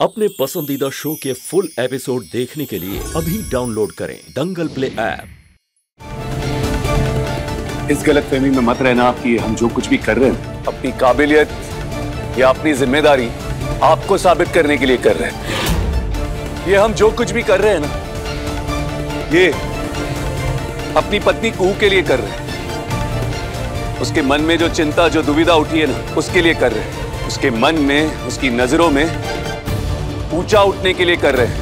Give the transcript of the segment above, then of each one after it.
अपने पसंदीदा शो के फुल एपिसोड देखने के लिए अभी डाउनलोड करें दंगल प्ले ऐप। इस गलतफहमी में मत रहना कि हम जो कुछ भी कर रहे हैं अपनी काबिलियत या अपनी जिम्मेदारी आपको साबित करने के लिए कर रहे हैं। ये हम जो कुछ भी कर रहे हैं ना, ये अपनी पत्नी कुहू के लिए कर रहे हैं। उसके मन में जो चिंता, जो दुविधा उठी है ना, उसके लिए कर रहे हैं। उसके मन में, उसकी नजरों में ऊंचा उठने के लिए कर रहे हैं।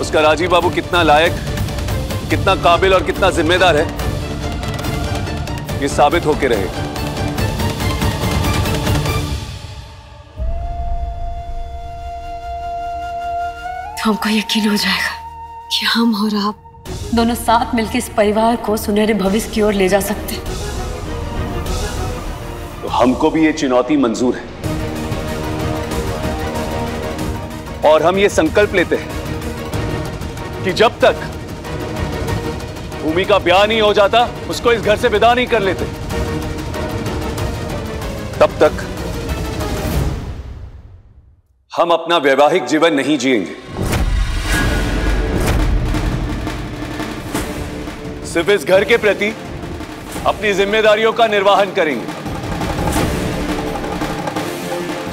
उसका राजीव बाबू कितना लायक, कितना काबिल और कितना जिम्मेदार है, ये साबित होके रहेगा। तो हमको यकीन हो जाएगा कि हम और आप दोनों साथ मिलकर इस परिवार को सुनहरे भविष्य की ओर ले जा सकते हैं। तो हमको भी ये चुनौती मंजूर है और हम ये संकल्प लेते हैं कि जब तक भूमि का ब्याह नहीं हो जाता, उसको इस घर से विदा नहीं कर लेते, तब तक हम अपना वैवाहिक जीवन नहीं जिएंगे। सिर्फ इस घर के प्रति अपनी जिम्मेदारियों का निर्वहन करेंगे।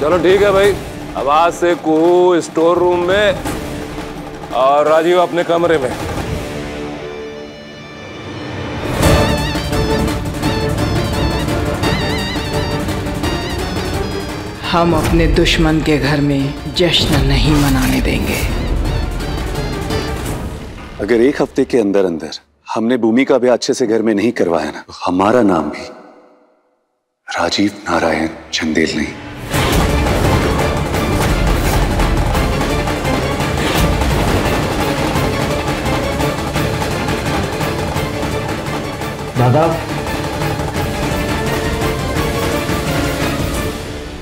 चलो ठीक है भाई, अब आज से कुहू स्टोर रूम में और राजीव अपने कमरे में। हम अपने दुश्मन के घर में जश्न नहीं मनाने देंगे। अगर एक हफ्ते के अंदर अंदर हमने भूमि का ब्याह अच्छे से घर में नहीं करवाया ना, तो हमारा नाम भी राजीव नारायण चंदेल नहीं। दादा,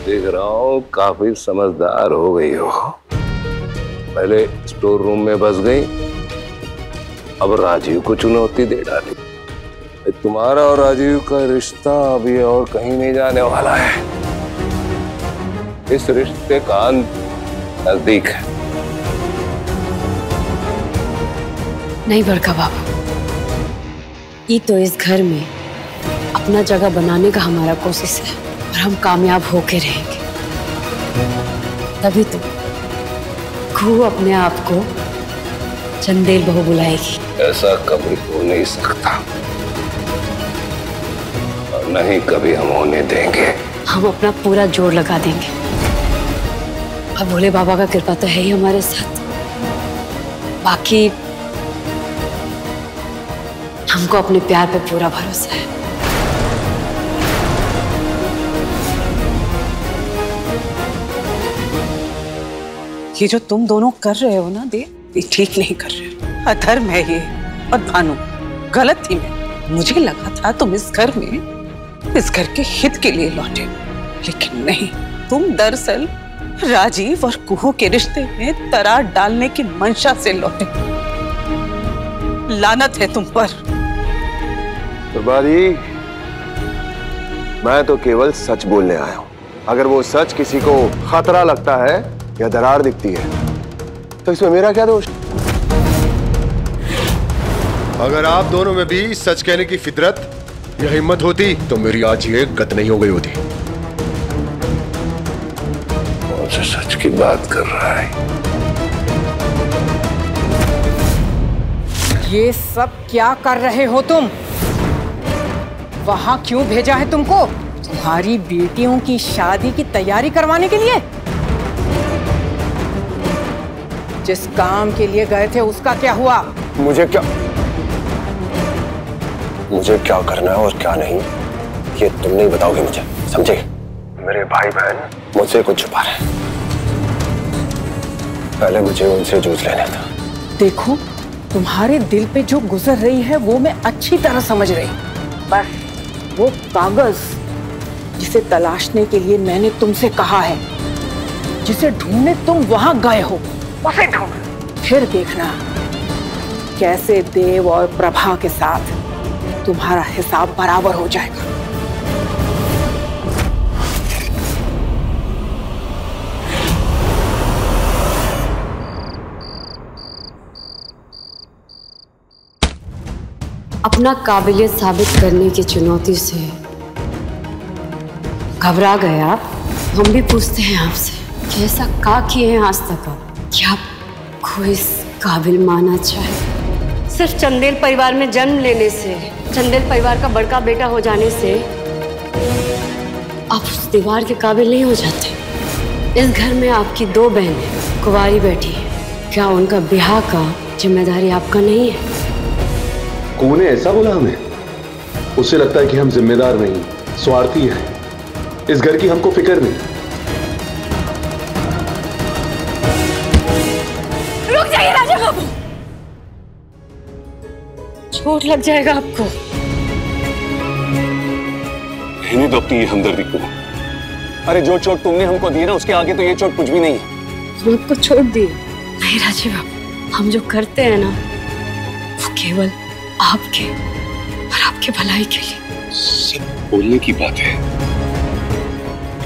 देख रहा हूँ काफी समझदार हो गई हो। पहले स्टोर रूम में बस गई, अब राजीव को चुनौती दे डाली। तुम्हारा और राजीव का रिश्ता अभी और कहीं नहीं जाने वाला है। इस रिश्ते का अंत नजदीक है। नहीं बड़का बाबू, ये तो इस घर में अपना जगह बनाने का हमारा कोशिश है और हम कामयाब होके रहेंगे। तभी तो कुहू अपने आप को चंदेल बहू बुलाएगी। ऐसा कभी हो नहीं सकता और नहीं कभी हम होने देंगे। हम अपना पूरा जोर लगा देंगे और भोले बाबा का कृपा तो है ही हमारे साथ। बाकी हमको अपने प्यार पे पूरा भरोसा है। ये जो तुम दोनों कर रहे हो ना देव, ये ठीक नहीं कर रहे हो। अधर्म है ये। और भानु, गलत थी मैं। मुझे लगा था तुम इस घर में, इस घर के हित के लिए लौटे, लेकिन नहीं। तुम दरअसल राजीव और कुहू के रिश्ते में दरार डालने की मंशा से लौटे। लानत है तुम पर। सुरबादी, मैं तो केवल सच बोलने आया हूं। अगर वो सच किसी को खतरा लगता है या दरार दिखती है तो इसमें मेरा क्या दोष? अगर आप दोनों में भी सच कहने की फितरत या हिम्मत होती तो मेरी आज ये गत नहीं हो गई होती। कौन से सच की बात कर रहा है? ये सब क्या कर रहे हो तुम? वहां क्यों भेजा है तुमको? तुम्हारी बेटियों की शादी की तैयारी करवाने के लिए? जिस काम के लिए गए थे उसका क्या हुआ? मुझे क्या करना है और क्या नहीं, ये तुम नहीं बताओगे मुझे, समझे? मेरे भाई बहन मुझसे कुछ छुपा रहे हैं। पहले मुझे उनसे जूझ लेने था। देखो, तुम्हारे दिल पे जो गुजर रही है वो मैं अच्छी तरह समझ रही हूँ। बस वो कागज जिसे तलाशने के लिए मैंने तुमसे कहा है, जिसे ढूंढने तुम वहां गए हो, उसे ढूंढ। फिर देखना कैसे देव और प्रभा के साथ तुम्हारा हिसाब बराबर हो जाएगा। अपना काबिलियत साबित करने की चुनौती से घबरा गए आप। हम भी पूछते हैं आपसे कि ऐसा क्या किए हैं आज तक आप कि आपको इस काबिल माना चाहे? सिर्फ चंदेल परिवार में जन्म लेने से, चंदेल परिवार का बड़का बेटा हो जाने से आप उस दीवार के काबिल नहीं हो जाते। इस घर में आपकी 2 बहनें कुंवारी बैठी है, क्या उनका ब्याह का जिम्मेदारी आपका नहीं है? कौन ने ऐसा बोला हमें? उससे लगता है कि हम जिम्मेदार नहीं, स्वार्थी हैं। इस घर की हमको फिक्र नहीं। रुक जाइए राजा बाबू, चोट लग जाएगा आपको। रहने दो अपनी हमदर्दी को। अरे जो चोट तुमने हमको दी ना, उसके आगे तो ये चोट कुछ भी नहीं है। हम आपको छोड़ दिए नहीं राजा बाबू, हम जो करते हैं ना वो केवल आपके और आपके भलाई के लिए। सिर्फ बोलने की बात है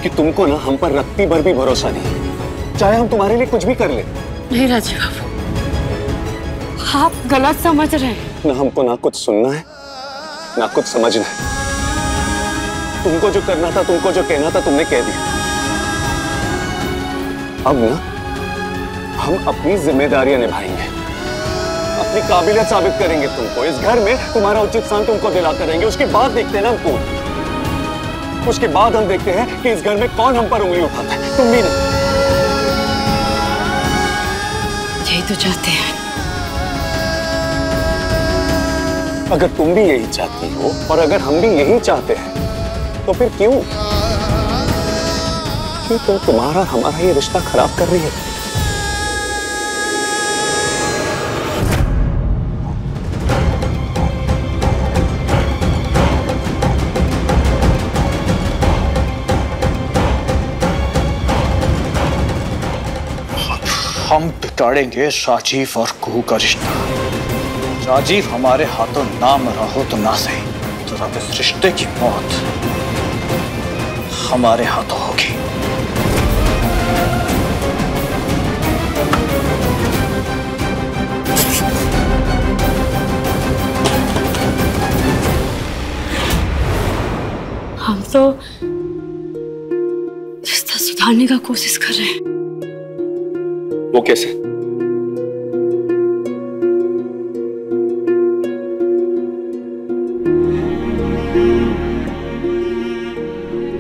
कि तुमको ना हम पर रत्ती भर भी भरोसा नहीं, चाहे हम तुम्हारे लिए कुछ भी कर ले। नहीं राजीव बाबू, आप गलत समझ रहे हैं। ना हमको ना कुछ सुनना है ना कुछ समझना है। तुमको जो करना था, तुमको जो कहना था, तुमने कह दिया। अब ना हम अपनी जिम्मेदारियां निभाएंगे, अपनी काबिलियत साबित करेंगे तुमको। इस घर में तुम्हारा उचित स्थान तुमको दिलाकर रहेंगे। उसके बाद देखते हैं ना हमको, उसके बाद हम देखते हैं कि इस घर में कौन हम पर उंगली उठाता है, तुम भी नहीं। यही तो चाहते हैं। अगर तुम भी यही चाहती हो और अगर हम भी यही चाहते हैं तो फिर क्यों तुम्हारा हमारा ये रिश्ता खराब कर रही है? हम बिगाड़ेंगे राजीव और कुहू का रिश्ता। राजीव हमारे हाथों ना मरा हो तो ना सही, तो अब इस रिश्ते की मौत हमारे हाथों होगी। हम तो रिश्ता सुधारने का कोशिश कर रहे हैं। वो कैसे?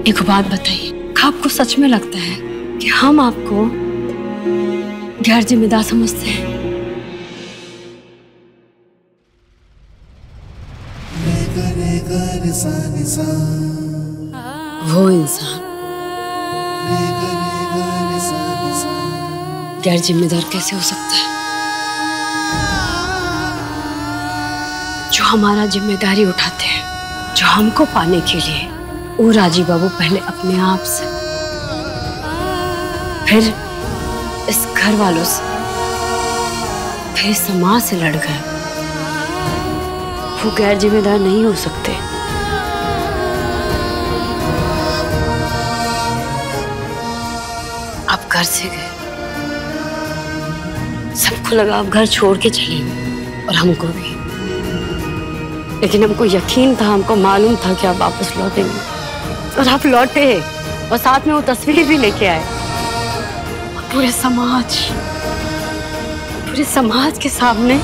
एक बात बताइए, आपको सच में लगता है कि हम आपको गैर जिम्मेदार समझते हैं? वो इंसान गैर जिम्मेदार कैसे हो सकता है जो हमारा जिम्मेदारी उठाते हैं, जो हमको पाने के लिए वो राजीव बाबू पहले अपने आप से, फिर इस घर वालों से, फिर इस समाज से लड़ गए। वो गैर जिम्मेदार नहीं हो सकते। आप घर से गए, सबको लगा आप घर छोड़ के चले, और हमको भी। लेकिन हमको यकीन था, हमको मालूम था कि आप वापस लौटेंगे, और आप लौटे, और साथ में वो तस्वीर भी लेके आए। और पूरे समाज के सामने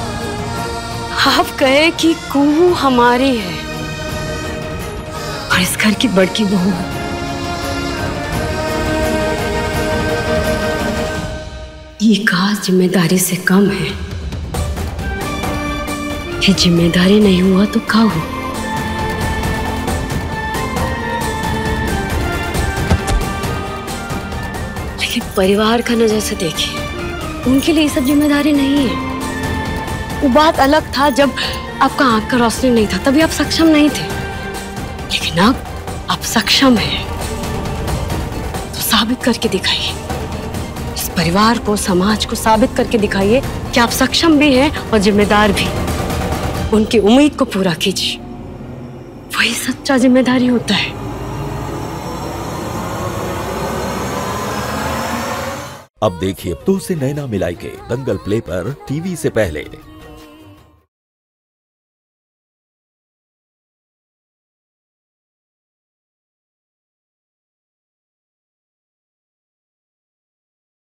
आप कहे कि कुहू हमारी है और इस घर की बड़की बहू है। ये काज जिम्मेदारी से कम है। ये जिम्मेदारी नहीं हुआ तो क्या हुआ? लेकिन परिवार का नजर से देखिए, उनके लिए ये सब जिम्मेदारी नहीं है। वो बात अलग था जब आपका आंख का रोशनी नहीं था, तभी आप सक्षम नहीं थे। लेकिन अब आप सक्षम हैं, तो साबित करके दिखाइए। इस परिवार को, समाज को साबित करके दिखाइए कि आप सक्षम भी हैं और जिम्मेदार भी। उनकी उम्मीद को पूरा कीजिए, वही सच्चा जिम्मेदारी होता है। अब देखिए तो से नैना मिलाई के दंगल प्ले पर टीवी से पहले।